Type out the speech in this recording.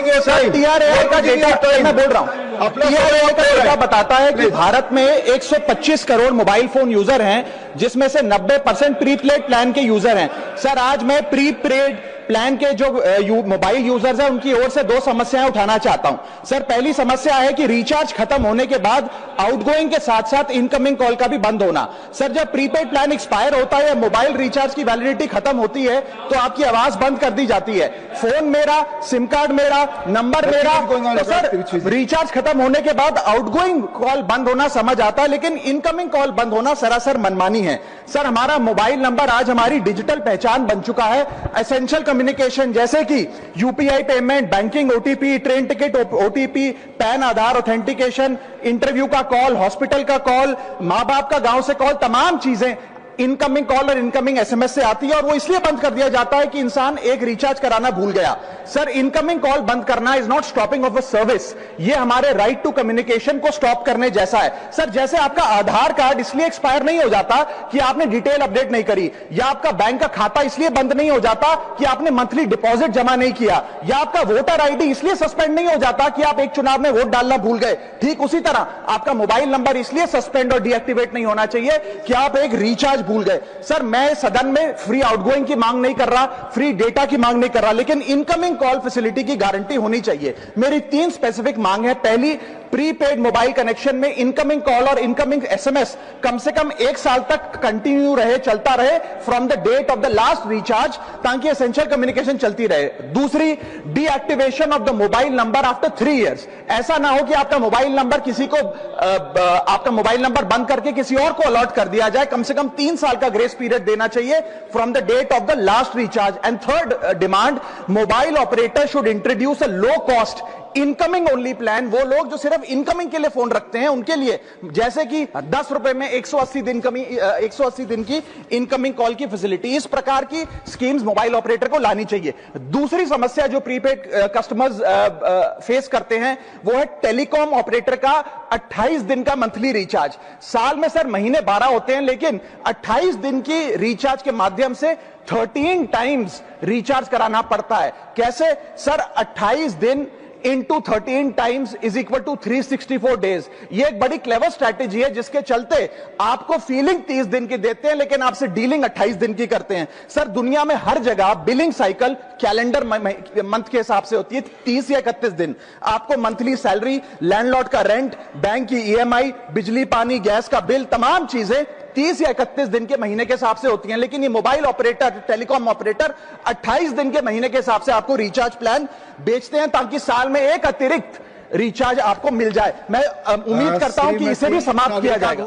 देंगे sir TRAI का data मैं बोल रहा हूं, TRAI का डेटा बताता है कि भारत में 125 करोड़ मोबाइल फोन यूजर हैं, जिसमें से 90% प्रीपेड प्लान के यूजर हैं। सर आज मैं प्रीपेड प्लान के जो मोबाइल यूजर्स हैं उनकी ओर से दो समस्याएं उठाना चाहता हूं। सर पहली समस्या है कि रिचार्ज खत्म होने के बाद आउटगोइंग के साथ साथ इनकमिंग कॉल का भी बंद होना। सर जब प्रीपेड प्लान एक्सपायर होता है या मोबाइल रिचार्ज की वैलिडिटी खत्म होती है तो आपकी आवाज बंद कर दी जाती है, फोन मेरा, सिम कार्ड मेरा, नंबर मेरा। तो सर रिचार्ज खत्म होने के बाद आउटगोइंग कॉल बंद होना समझ आता है, लेकिन इनकमिंग कॉल बंद होना सरासर मनमानी है। सर हमारा मोबाइल नंबर आज हमारी डिजिटल पहचान बन चुका है। एसेंशियल कम्युनिकेशन जैसे कि UPI payment, banking, OTP, train ticket OTP, pan Aadhaar authentication, interview का कॉल, हॉस्पिटल का कॉल, मां बाप का गांव से कॉल, तमाम चीजें इनकमिंग कॉल और इनकमिंग एसएमएस से आती है और वो इसलिए बंद कर दिया जाता है कि इंसान एक रिचार्ज कराना भूल गया। सर इनकमिंग कॉल बंद करना is not stopping of a service, ये हमारे राइट टू कम्युनिकेशन को स्टॉप करने जैसा है। सर जैसे आपका आधार कार्ड इसलिए एक्सपायर नहीं हो जाता कि आपने डिटेल अपडेट नहीं करी, या आपका बैंक का खाता इसलिए बंद नहीं हो जाता कि आपने मंथली डिपॉजिट जमा नहीं किया, या आपका वोटर आईडी इसलिए सस्पेंड नहीं हो जाता कि आप एक चुनाव में वोट डालना भूल गए। ठीक उसी तरह आपका मोबाइल नंबर इसलिए सस्पेंड और डीएक्टिवेट नहीं होना चाहिए कि आप एक रिचार्ज भूल गए। सर मैं सदन में फ्री आउटगोइंग की मांग नहीं कर रहा, फ्री डेटा की मांग नहीं कर रहा, लेकिन इनकमिंग कॉल फैसिलिटी की गारंटी होनी चाहिए। मेरी 3 स्पेसिफिक मांग है। पहली, प्रीपेड मोबाइल कनेक्शन में इनकमिंग कॉल और इनकमिंग एसएमएस कम से कम 1 साल तक कंटिन्यू रहे, चलता रहे from the date of the last recharge, ताकि एसेंशियल कम्युनिकेशन चलती रहे। दूसरी, deactivation of the mobile number after 3 years. ऐसा ना हो कि आपका मोबाइल नंबर किसी को आपका मोबाइल नंबर बंद करके किसी और को अलॉट कर दिया जाए। कम से कम 3 साल का ग्रेस पीरियड देना चाहिए from the date of the last recharge. And third demand, mobile operator should introduce a low cost incoming only plan. वो लोग जो सिर्फ इनकमिंग के लिए फोन रखते हैं उनके लिए, जैसे कि 10 रुपए में 180 दिन की इनकमिंग कॉल की फैसिलिटी, इस प्रकार की स्कीम्स मोबाइल ऑपरेटर को लानी चाहिए। दूसरी समस्या जो प्रीपेड कस्टमर्स फेस करते हैं वो है टेलीकॉम ऑपरेटर का 28 दिन का मंथली रिचार्ज। साल में सर महीने 12 होते हैं, लेकिन 28 दिन की रिचार्ज के माध्यम से 13 टाइम्स रिचार्ज कराना पड़ता है। कैसे सर? 28 दिन into 13 times is equal to 364 days. ये एक बड़ी क्लेवर स्ट्रैटेजी है जिसके चलते आपको फीलिंग 30 दिन की देते हैं, लेकिन आपसे डीलिंग 28 दिन की करते हैं। सर दुनिया में हर जगह बिलिंग साइकिल कैलेंडर मंथ के हिसाब से होती है, 30 या 31 दिन। आपको मंथली सैलरी, लैंडलॉर्ड का रेंट, बैंक की ईएमआई, बिजली पानी गैस का बिल, तमाम चीजें 30 या 31 दिन के महीने के हिसाब से होती हैं। लेकिन ये मोबाइल ऑपरेटर, टेलीकॉम ऑपरेटर 28 दिन के महीने के हिसाब से आपको रिचार्ज प्लान बेचते हैं, ताकि साल में एक अतिरिक्त रिचार्ज आपको मिल जाए। मैं उम्मीद करता हूं कि इसे भी समाप्त किया जाएगा।